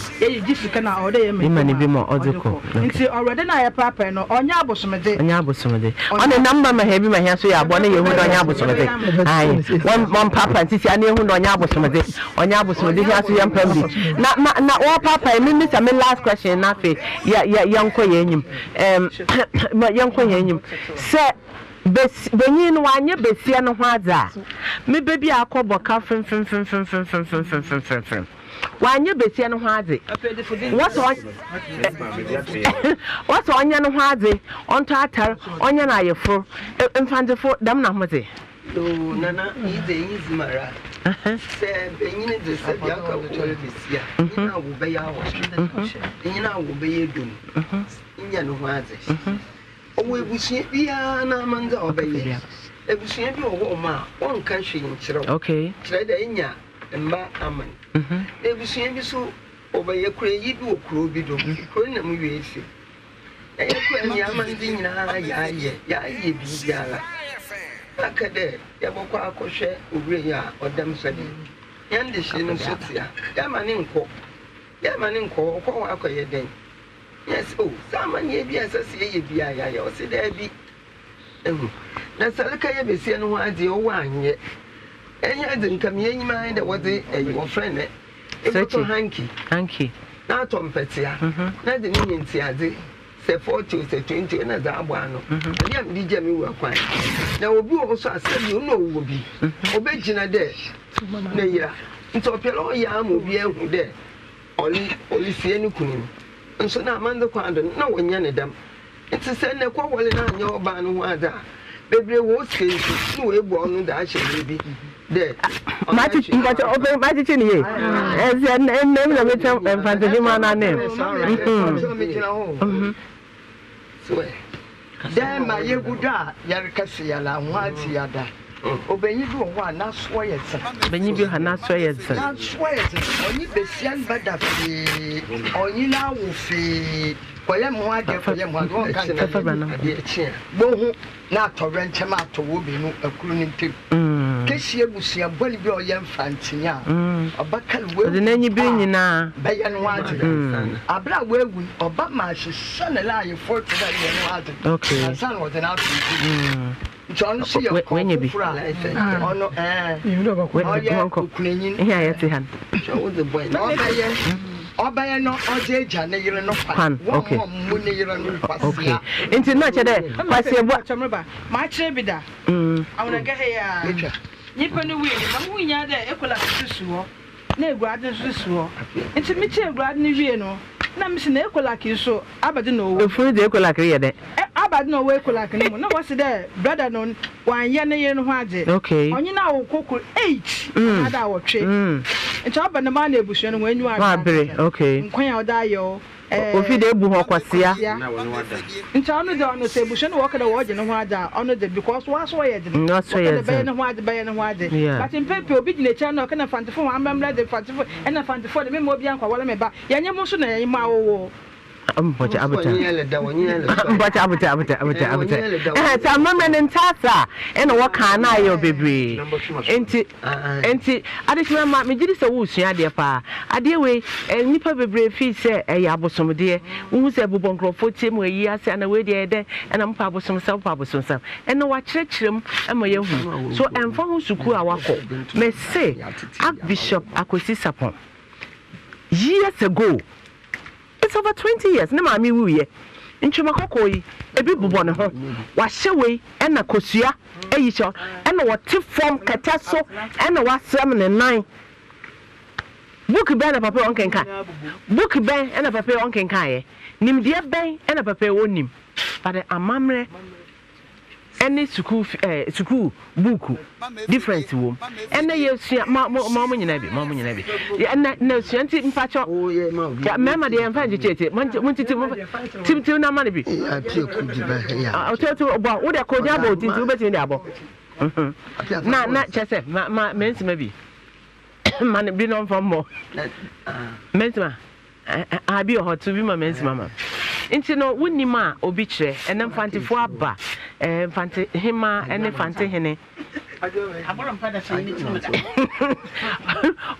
Speaker 4: Jessica, or they
Speaker 2: may be more odoko.
Speaker 4: Until already I papa no on Yabosumade.
Speaker 2: On Yabosumade. On a number my heavy my hands, we are born you on Yabosumade. I one papa and Tissy, I knew on Yabosumade. On Yabosumade, has young family. Not all papa, I mean, this, I mean, last question, nothing. Yeah, young Quayanium. Young Quayanium. Sir. Benyin wanye besia no hwaza me baby akobo ka fem wanye besia no hwaze what onye no hwaze onto atar onye na ayefo mfandefo dam na hoze
Speaker 5: do nana ize mara se benyin de se bia ka ko besia ina wo be ya wo ina wo be yedum nya no hwaze owo ebusia bia na manga obeye ebusia bi owo ma won kan hwe nkyerɛ
Speaker 2: okay
Speaker 5: kyerɛ da nya mma aman ebusia bi so Obey a crazy do Crobido, Corinam Uasi. A Yaman Dina, Yaye, Biala. Akade, Yaboko Koshe, Ubria, or Damsadi. Yandishin Sotia, Yamaninko. Yamaninko, Koaka then. Yes, oh, someone ye be as a CABI, or say there be. That's a look at you, no idea one yet. And you didn't come in mind that was your friend. It's a hanky. Not on Petia, not the Indian Tiazi, say 40, say 20, and as I want. And young DJ me were quiet. There will be also a said you know will be. Obey Gina there. Nay, it's a pillow yam will be able there. Only see any queen. And so now, man, the quadrant, no one yanny them. It's a send a quarrel in your ban water. Baby was saying, no, a born that she be there.
Speaker 2: Magic, but open magic in here. As a name of it, and Fantasy name.
Speaker 5: So, then my Yaguda, Yarkasiala, once yada. Obey you one, not swear,
Speaker 2: when you have not swear,
Speaker 5: not swear, only the Sian Badafi, or you now will fee. Bohu na torrent ma to wo bi no akuru ni tem kesi ebusia boli bi oyem fantinya obakal we
Speaker 2: de nanyi bi nyina
Speaker 5: baye no ade abra wewu oba ma hye na la ye for to da ye no ade
Speaker 2: okay
Speaker 5: san wo de na John see your
Speaker 2: when be
Speaker 5: ono
Speaker 2: you know go here yet han
Speaker 5: show the boy no baye Obey no Oja, Nair no fan. Okay.
Speaker 2: Okay. Into not a day. What's your watch?
Speaker 4: My chebida. I want to get here. Nippon wheel, but we are there, Ecola Suo. No garden Suo. It's a Mitchell Garden Vieno. Namson Ecola so, Abadino.
Speaker 2: The food Ecola.
Speaker 4: Abadno Ecola. No, what's there? Brother non, 1 year and a
Speaker 2: okay.
Speaker 4: On you now, cocoa 8. Another hour trip. It's up on the money bush when you are
Speaker 2: okay.
Speaker 4: Queen Dio.
Speaker 2: If you did Buhokwasia,
Speaker 4: in town of the honor table, she walk the water and water honored because was way
Speaker 2: not so yet.
Speaker 4: But in paper, big nature, no can I find the phone, I'm ready for and I find the phone, the memory Bianca, while I'm about Yanyamotion and Mao.
Speaker 2: But Tasa and what can I, your baby? Enti, I just remember me did so who's dear pa. I dear way, and nipper be free say a yabosom dear, who's a bubon for Tim where ye are and away there, and I'm pabosum self pabosum, and no what church him and my young. So I'm from Suku Awako, may say, Archbishop Akosisapon. Years ago. It's over 20 years. No, mammy, we in Chumakoi, a big bonnet home. Wash away and a cosia, a yisha, and what tip from Catasso, and a what 7 and 9. Book ban a paper on Kenka. Book ban and a paper on Kenkai. Nim dear bang and a paper on him. But a mamre. Any school book different room and they see mamma in every and no shanty in patch up. Oh, yeah, mamma, they are agitated. Wanted to no money be. I'll tell you about what I call about into betting the abo. Not just my men's maybe. Man, been on for more. Men's I be hot to be my men's mamma. Into no winning ma obitre and then Fante for Abba and Fante Hima and the Fante Hene.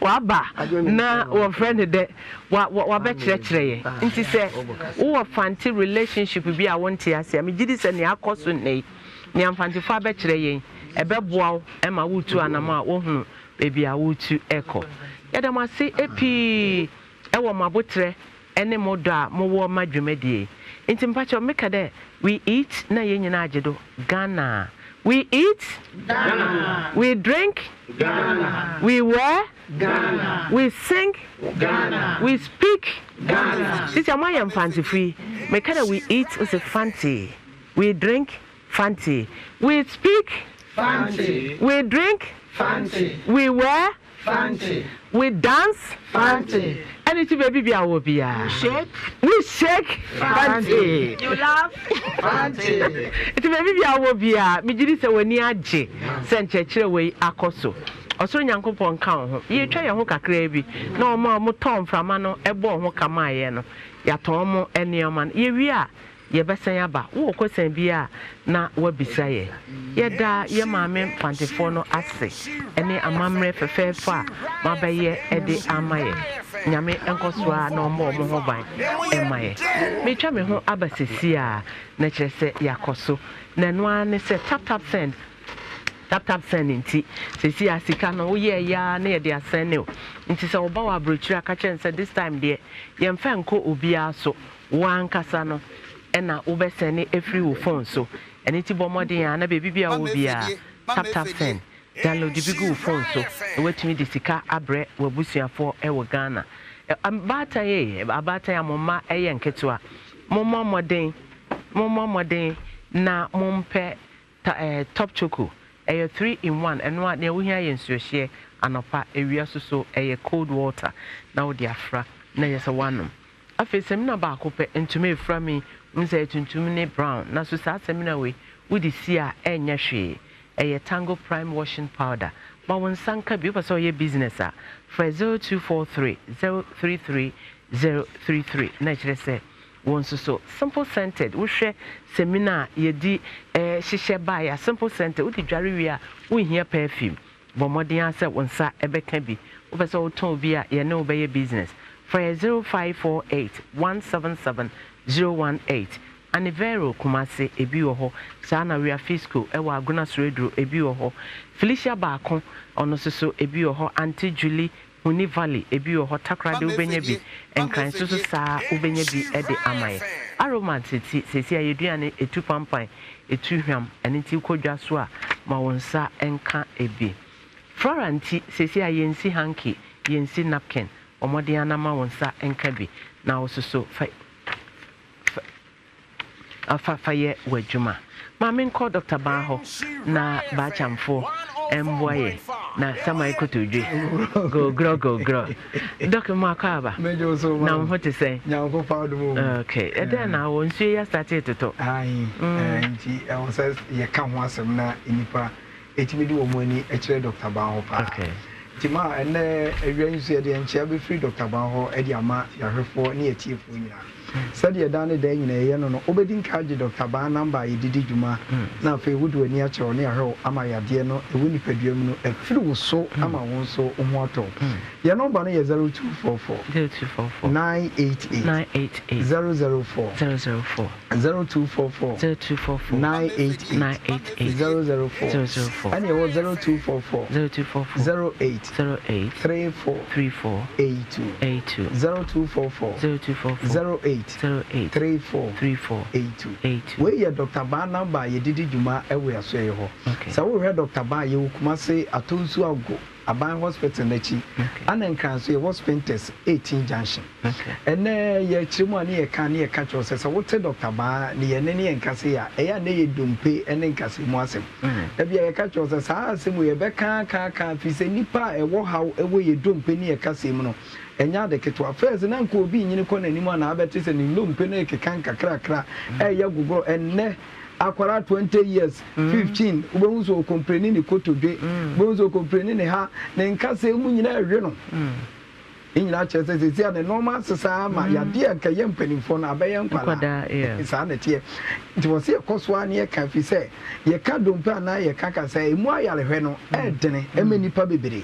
Speaker 2: Waba na or friend de what betray. Into say, oh, Fante relationship will be I want to say. I mean, this and the Acosun nay. Niam Fante for betray a bebwell and my wood to Anama, oh, baby, I would to echo. Yet I must say, Epi, Ewa Mabutre. Any more da more madrumedi. In Timpacho Mekade, we eat na yeninajedo Ghana. We eat Ghana. We drink Ghana. We wear Ghana. We sing Ghana. We speak Ghana. This is my fancy free. Mekade we eat is a Fante. We drink Fante. We speak Fante. We drink Fante. We wear Fante. We dance Fante. And it's baby be our be shake. We shake Fante.
Speaker 4: You laugh
Speaker 2: Fante. It's baby be our be me did say when you aje send church away akoso. Osoro Nyankopon ka ho. Ye twa ye ho kakra bi. Na omo tom frama no ebo ho kama ye no. Ya ton mo enioma. Ye wi a ye besen aba. Wo kosan bi a na wabisa ye. Ye da ye maame Fantefo no ase. Ene amamre fefefa mabaye ede amaye. Nyame enkosoa na omo ho ban emaye. Me twa me ho abasesi a na kyerese yakoso. Na no ane se tap send nti sesi asika no wo ye ya na ye de asene o nti se oba wa brochira ka chen se this time de ye mfa nko obia so wan kasa no ena wo be sene every wo phone so eni ti bomodin ya na bebi bia wo bia tap send download the big phone so wetumi de sika abre wabusuafo e wo Ghana abata ya mama eye nketua momma modern na mompe top choco 3-in-1 and what near we hear in share anopa area so cold water now the afra na yes a one afi semina ba ko pe ntumi fra mi nse tuntumne brown na so sa semina we di see a enya hwe tango prime washing powder ba won sanka bi so ye business a for 0243 033 033 na kire se won so simple scented wo hwe seminar ye di hihye ba ya simple scented wo di dware wi a wo hia perfume bo modern ase won sa ebeka bi wo be so wo ton bi a ye ne wo be ye business for 0548 177 018 Anivero Kumase ebi wo ho sana Ria Fisco ewa Aguna Sredro ebi wo ho Felicia Baako ono so ebi wo ho Auntie Julie Huni Valley ebi wo ho Takra de ubenya bi enkan so saa ubenya bi e de amaye aroma titi sesi ayeduane etu pampan etu hwam ene ti kodwa so a ma wonsa enka ebi Floranti sesi ayensi hanky yensi napkin omode anama wonsa enka bi na ososo afafaye wajuma mamin call Dr. Baho na bachamfo emboye na samai kotodwe go grow Dr. Makaba na what to say
Speaker 7: nyanko pawdo
Speaker 2: okay and then I won't see you started to talk
Speaker 7: and I says ye kan ho asem na enipa etimi di omani e kire Dr. Baho pa
Speaker 2: okay
Speaker 7: tima ene ewian so ye de enchia be free Dr. Baho e di ama yahwefo ne etiefo nyina said ye dane da nyina ye no obedin kaje Dr. Ba number ye didi djuma na fe wudu ani a che ne ahwe ama yade no ewu ni paduam no afiri wo so ama won so ho ato ye number no ye 0244 988 004 0244 988 004 and ye 0244 08 34 82 0244 08 34 82 where your Dr. Ba number ye didi djuma ewe aso ye ho so we heard Dr. Ba ye kuma say atonsu ago Aban hospital nachi ana nkranso ye was Spinters 18 junction ene ye chirimu ani ye kan ye catch us say what Dr. Ba ne ye ne nkase ya eya ne ye dompe ene nkase mu asem e bia ye catch us say asem ye be kan fi se nipa e wo haw e wo ye dompe ne ye kase mu no enya de keto affairs na nko obi nyini ko nanimo na abete se ne dompe ne ke kan kakra e ya gugo enne akwara 20 years 15 ubonzo so compreni ni kotodwe ubonzo compreni ni ha ne nkase mu nyina ahwe no nyina chese se ne normal sesa ma ya de anka ye mpanimfo na abaye nkwala isa na tie nti wo se koswa ne ye kan fi se ye ka dompa na ye kaka se emu ayale hwe no e dene emenipa bebere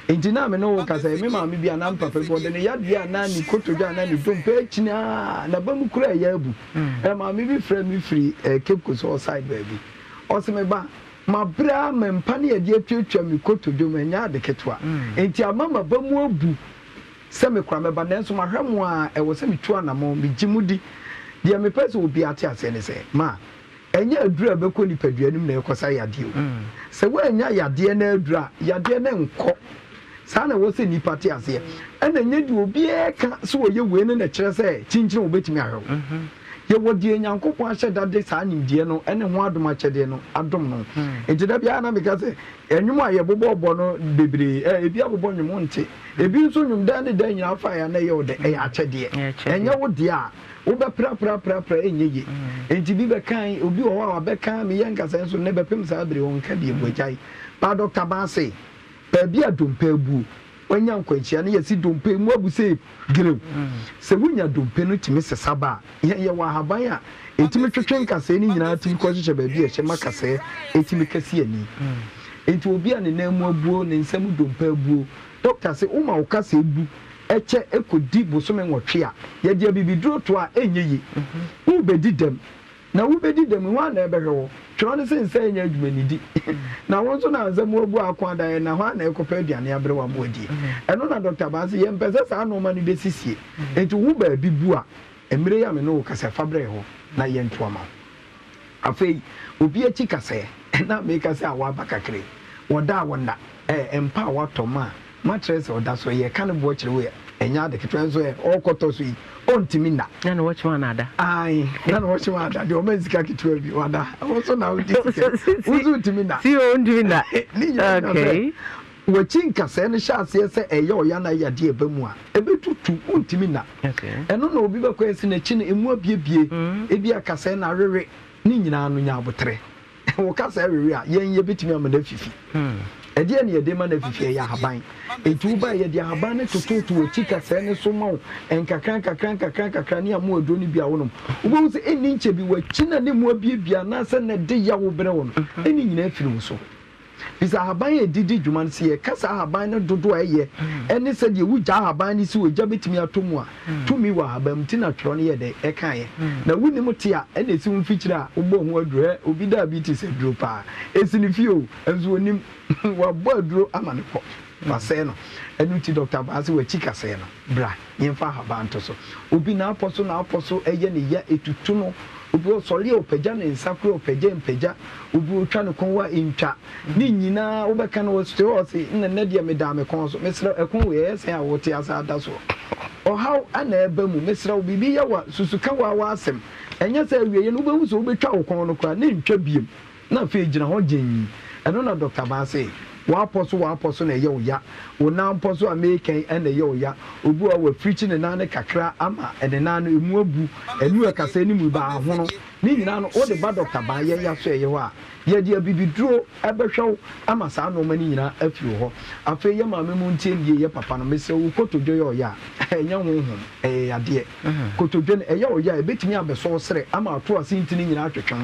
Speaker 7: Intina me no ka say me ma me bia na papa for de ya bia na ni kotodwa na ni dompe china na ba mu kura ya abu e ma me bi frɛ me free Cape Coast side baby o se me ba ma bra me mpa ne ye atwatwa me kotodwa me nya de ketwa enti amama ba mu abu se me kura me ba na nso ma hwemo a e wo se me tu anamo me gimudi de me pese obi ate ase ne se ma enya adura be ko ni padua nim na ekosa yade o se wa enya yade na adura yade na nko sana wo se nipa te ase ena nya di obi eka so wo ye we ne na kire se chinchin wo betimi ahwe ye wo die nyankopon ahye dade saa nimdie no ene ho adom akyede no adom no enti da bia na me ka se enwum a ye bobo no bebre ebi abobo nwum nte ebi nso nwum da ne da nyina afa ya na ye wo de akyede enya wo de a wo be pra enyeye enti bi be kan obi wo wa be kan me ye nkasa nso ne be pem saa bere won ka bi ebojai pa Dr. Ba say baabi a dompe bu wanya nkwanhyia ne yɛsi dompe mu abu sɛ grem sɛ wonya dompe no tumi sesa ba yɛ wɔ ahaban a ɛtumi twetwe nkasɛe no nyinaa tumi kɔhyehyɛ baabi a ɛhyɛ ma kasɛe ɛtumi kɛsi ani enti obi a ne nan mu abuo ne nsɛm dompe abuo doctor sɛ woma wo kasɛe bu ɛkyɛ ɛkɔdi bosome nwɔtwe a yɛde abibiduro to a ɛnyɛ yi wobɛdi dɛm na wobɛdi dɛm ho a na ɛbɛhwɛ wɔ twɛrɛ ne sɛ nsɛ ɛnyɛ adwuma ne di na wɔn nso na nsɛm abu ako adan na hɔ a na ɛkɔpɛ aduane abere wa mo adi ɛno na dr baase yɛmpɛ sɛ saa nɔɔma no bɛsisie enti wo baabi bu a mmerɛ yi a me ne wo kasa fa brɛ hɔ na yɛntoa ma afei obi akyi kasɛɛ na meka sɛ a waba kakre wɔda a wɔnda ɛmpa a watɔ ma a makyerɛ sɛ ɔda so yɛka no boɔ kyerɛ wo ɛnya ade ketwa nso ɔkɔtɔ so yi ɔntimi nna
Speaker 2: na na wɔkyema na ada
Speaker 7: ai na na wɔkyema ada deɛ ɔma sika ketewa bi wada wɔso na wodi sika wozu ntimi nna
Speaker 2: si o ntimi nna
Speaker 7: okay wɔkyi nkasɛɛ no hyɛ aseɛ sɛ ɛyɛ ɔya na yɛde ɛba mu a ɛbɛtutu wontimi nna ɛno na obi bɛkɔ asi n'akyi no ɛmu abiebie ebi akasɛɛ na awewe ne nyinaa no nya abotere wo kasɛɛ awewe a yɛn yɛbɛtumi ama no afifi ɛdeɛ ne yɛde ma no afifi ɛyɛ ahaban ɛnti wo baa yɛde ahaban no tototo wɔkyi kasɛɛ ne so ma wo nkakra ne amu aduro no bi a wonom wobɛhu sɛ ɛnni nkyɛ bi wɔakyi na ne mu abiebie anaasɛ na de ya wo berɛ wo no ɛne nyinaa firi wo so bisa ahaban yɛ didi dwuma no sɛ yɛkasa ahaban no dodo a ɛyɛ ɛne sɛ deɛ wogya ahaban no si wɔgya bɛtumi atɔ mu a tumi wɔ ahaban mu ti na twerɛ no yɛ dɛ ɛkaeɛ na wonim te a ɛna ɛsi wo mfikyiri a wobɔ ho aduro obi da bi te sɛ duro paa ɛsi ne fie o ɛnso onim wabɔ aduro ama ne kɔ wasɛe no ɛno nti dr baase wakyi kasɛe no bra yɛmfa ahaban to so obi na apɔ so ɛyɛ ne ya ɛtutu no obi osɔre opagya ne nsa koro opagya obi otwa ne kon wa ntwa ne nyinaa wobɛka no wɔsɛ nne deɛ meda me kon so mesrɛ ɛkon we yɛ sɛn a wote asa da so ɔhaw ana ɛba mu mesrɛ wo bibi yɛ wa susuka wa asɛm ɛnyɛ sɛ awie no wobɛhu sɛ wobɛtwa wo kon no kora ne ntwa biem na afei gyina hɔ gyen ɛno na dr baase wapɔ so na ɛyɛ wo ya wo nan pɔ so american ɛna ɛyɛ wo ya obu a wafirikyi ne nan ne kakra ama ɛne nan no emu abu ɛnu ɛkasa ne mu ba ho no ne nyinaa no wode ba dr ba yɛ so ɛyɛ hɔ a yɛde abibiduro ɛbɛhwɛ wo ama saa nɔɔma ne nyinaa afiri hɔ afei yɛ maame mu ntie nie yɛ papa no mesɛ wo kotodwo yɛ ɔyɛ a ɛnyɛ honhom ɛyɛ adeɛ kotodwo no ɛyɛ ɔyɛ a ɛbɛtumi abɛsɔ sere ama ato ase ntini nyinaa twetwe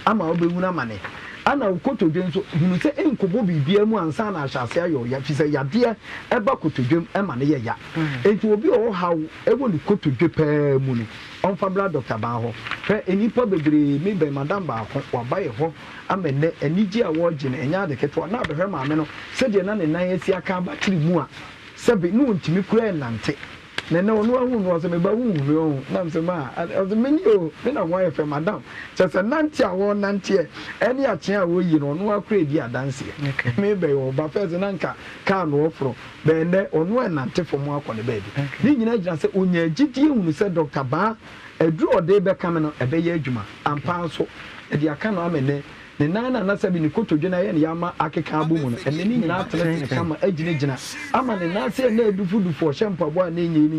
Speaker 7: ama wobɛhunu amane ana kotodwe nso hunu sɛ enkobo bibia mu ansa na ahyase ayo ya fi sɛ yadeɛ ɛba kotodwem ɛma ne yɛ ya enti obi ɔwɔ haw ɛwɔ ne kotodwe pɛɛ mu no ɔmfa bla dr ban hɔ hwɛ enipa bebree me bɛ madam baako waba yɛ hɔ amɛnɛ anigye a wɔgye no ɛnya de ketewa na abɛhwɛ maame no sɛdeɛ na ne nan asi aka abatiri mu a sɛbe ne wɔntumi kura ɛnante na ɔno ahu no ɔsɛ meba hu hu na msɛ ma ɔsɛ meni o me na wɔyɛ fɛ madam kyɛ sɛ nante a wɔ nante ɛne akyea a wɔyi no ɔno akora di adanseɛ me bɛyɛ ɔba fɛ sɛ na nka kaa no ɔforo bɛɛnɛ ɔno ɛnante fam akɔ ne baabi ne nyinaa gyina sɛ ɔnya agyidie hunu sɛ dr baa aduru ɔde bɛka me no ɛbɛyɛ adwuma ampa nso ɛde aka no amɛnɛ ne nan na nasabi ne kotodwe na yɛ ne yama akeka abɔ mu no ɛnɛ ne nyinaa tene kama agyinagyina ama ne nan sɛ na adufudufo ɔhyɛ mpaboa ne nyɛ ne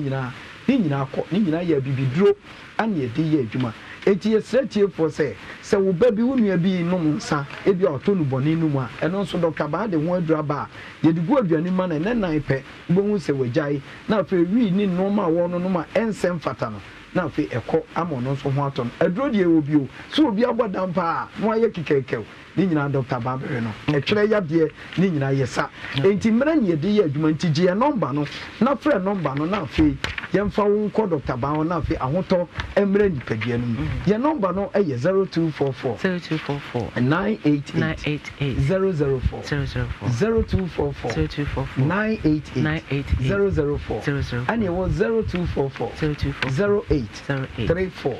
Speaker 7: nyinaa kɔ ne nyinaa yɛ bibiduro ane yɛde yɛ adwuma eti yɛsrɛ tiefoɔ sɛ wo ba bi wo nua bi nom nsa ebi a ɔtɔ no bɔne no mu a ɛno nso dɔkta baa de ho adura ba a yɛde gu aduane ma no ɛnɛ nan pɛ wobɛhu sɛ wagyae na afei wii ne nnoɔma a wɔ no nom a ɛnsɛ mfata no na afei ɛkɔ ama ɔno nso ho atɔ no aduro deɛ ɛwɔ bio so obi abɔ dampa a na wayɛ kekɛkɛw ne nyinaa dɔkta baabere no ɛtwerɛ yadeɛ ne nyinaa yɛ sa enti mmerɛ ne yɛde yɛ adwuma nti gye yɛ nɔmba no na frɛ nɔmba no na afei yɛmfa wo nkɔ dɔkta baa hɔ na afei ahotɔ mmerɛ nipadua no mu yɛ nɔmba no ɛyɛ 0244 988 004 0244 988 004 ɛne ɛwɔ 0244 08 34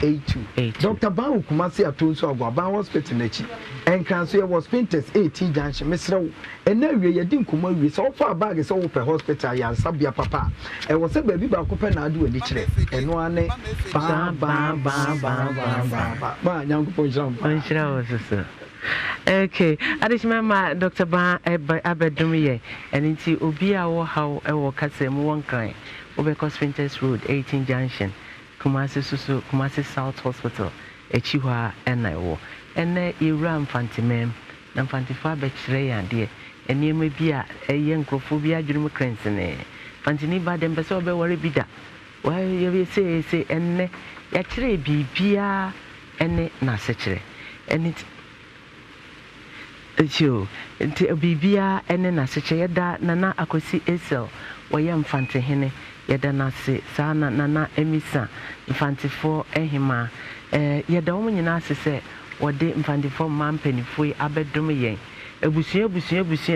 Speaker 7: 82 dɔkta baa wo kumase ato nso agɔ abaa hospital n'akyi ɛnkran so yɛwɔ spinters 18 junction mesrɛ wo ɛna awie yɛdi nkɔmmɔ awie sɛ wofa bag sɛ wopɛ hospital yɛ ansabea papa ɛwɔ sɛ baabi baako pɛ na ade w'ani kyerɛ ɛno ane ba nyankopɔn nhyira wo
Speaker 2: sisa okay adesima ma dr ban abedum yɛ ɛno nti obi a wɔ haw ɛwɔ kasa mu wɔn kan wobɛkɔ spinters road 18 junction kumasi south hospital akyi hɔ a ɛna ɛwɔ ɛnɛ yɛwura mfantemam na mfantefa bɛkyerɛ yɛ adeɛ enema bi a eye nkrofo bi adwene mu krensene fantini ba dem be se obe wore bi da wa ye se enne ya kire bibia ene na se kire ene Ejo nti bibia ene na se kire da nana akosi esel woyɛ mfante hene yɛda na se saa na nana emisa mfantefo ehima yɛda wo nyina se sɛ wɔde mfantefo mampanifo yi abɛdom yɛn abusua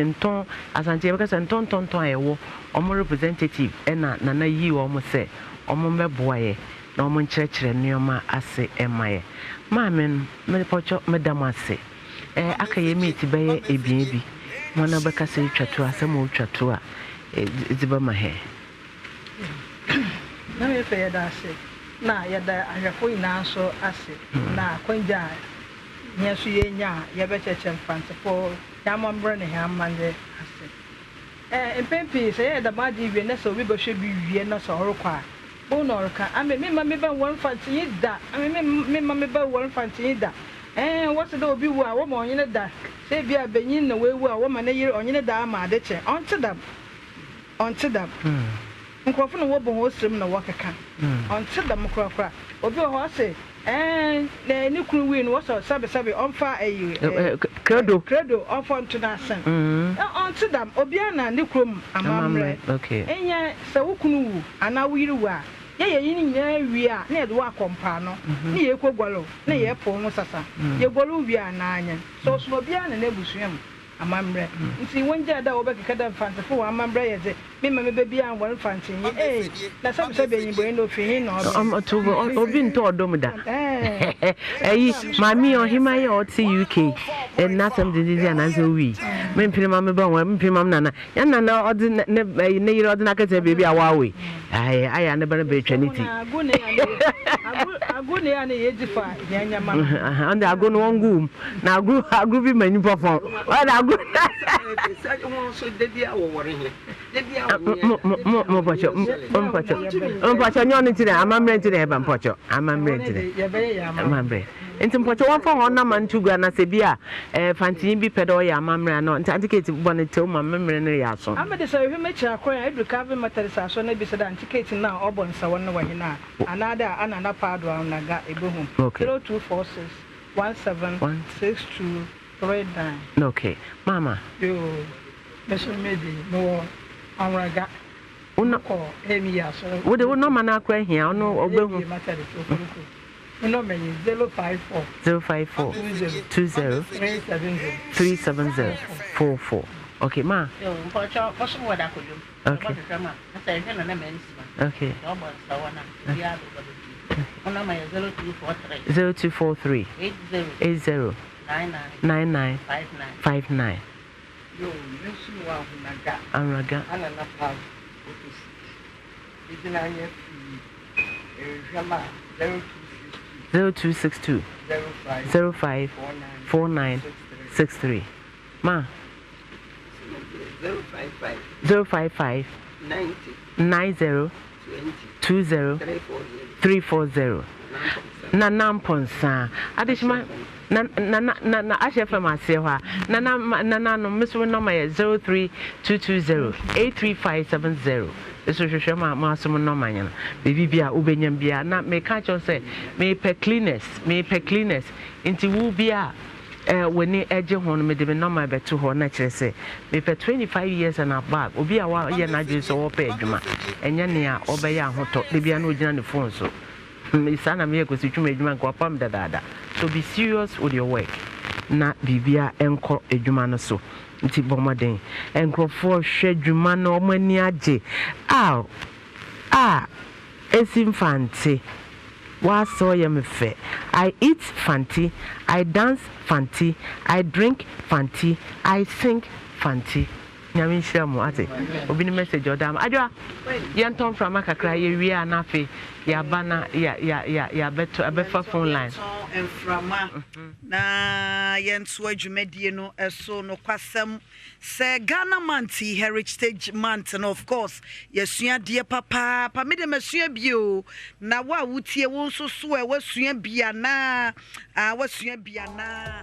Speaker 2: nton asante yɛbɛka sɛ nton ayɛwɔ ɔmo representative ɛna nana yi wɔ mo sɛ ɔmo mbɛboa yɛ na ɔmo nkyerɛkyerɛ nneɛma ase ɛma yɛ maame no mepɔtɔ medam ase aka yɛ meet bɛyɛ ebien bi mo na bɛka sɛ twato asɛm o twato a ziba mahe
Speaker 3: na me fe yada ase na yada ahwefo ina so ase na kwanja nya so yenya ye be cheche mfantefo ya mambre ne ha mande ase empempi se yada maji wie na so bi be hwe bi wie na so orokwa bo no orka ame me ma me ba won fanti da ame me ma me ba won fanti da what do obi wu a wo ma onye da se bia benyin na wewu a wo ma na yiri onye da ma ade che onto them nkrofo no wo bo ho srem na wakeka onto them krakra obi ho say na ni kunu wi no wo so sabe onfa ayi credo onfa onto na san onto them obi ana ni krom amamre
Speaker 2: okay
Speaker 3: enya se wo kunu wu ana wo yiri wu a ye yin nya wi a na ye do akompa no na ye kogwalo na ye po ho sasa ye gwalo wi ana anya so obi ana na ebusuam amamre nti wonja da obekeka da mfantefo wa amamre ye de me ma me baby an won fantin na sabe yin boy no fi hin no
Speaker 2: obi nto odom da eyi mami o hima ye o ti UK na sam didi ana so wi me mpire ma me ba won mpire ma nana ya nana odi ne yire odi na kete baby awawe aya ne ba na be twaniti
Speaker 3: agune ya ne yejifa nyanya ma
Speaker 2: ande agune wongum na agru bi mani pofon mo pocho nyo ntire amamre ntire eba pocho amamre ntire enti pocho won fa hon na man tuga na se bia fantin bi pedo ya amamre no nti antikete bonete o mamre no ya so
Speaker 3: amede so hwe mechira kwan eduka be matarisa so na bi se da antikete na obon sa won no wahina anada anana pado anaga ebohum 0246 1762
Speaker 2: okay mama
Speaker 3: yo beso medi no amraga
Speaker 2: uno
Speaker 3: ko emi ya so
Speaker 2: wo de no mana akwa hia no obehu
Speaker 3: no menu 054
Speaker 2: 20 370 44 okay ma
Speaker 6: yo mpocho boso wada kodum
Speaker 2: okay
Speaker 6: say na na mensi
Speaker 2: okay
Speaker 6: no bo sawana ya do ona ma
Speaker 2: 0243 80 99 59
Speaker 5: yo nesu wa hunaga
Speaker 2: amraga
Speaker 5: ana na pa idina ye jama
Speaker 2: 0262 05 49 63 ma 055 90 20 340 na namponsa adishima na ashefa mase ho na no miso no ma 03220 83570 eso hwehwe ma so no ma nyana bebi bia ubenyam bia na me ka cho say me pe cleaners inti wu bia when eje ho no me de no ma beto ho na kire say me pe 25 years and above obi a wa ye na dwe so wo pe adwuma enya ne a obeya ahoto de bia na ogina ne phone so isana me ko situma adwuma ko pam dada so be serious with your work na bibia enko adwuma no so nti bomaden enkrofo hwe adwuma no omani age esim Fante wa so ye me fe I eat Fante, I dance Fante, I drink Fante, I sing Fante. Nyame hira mo ate obi ni message odam adwa ye nton from akakra ye wi anafe ya bana ya beto abefa phone line
Speaker 4: enframa na ye nso adwumadie no eso no kwasam se Ghana Manti Heritage Month and of course yesua de papa pa me de masua bio na wa wutie wo nso so e wasua bia na wasua bia na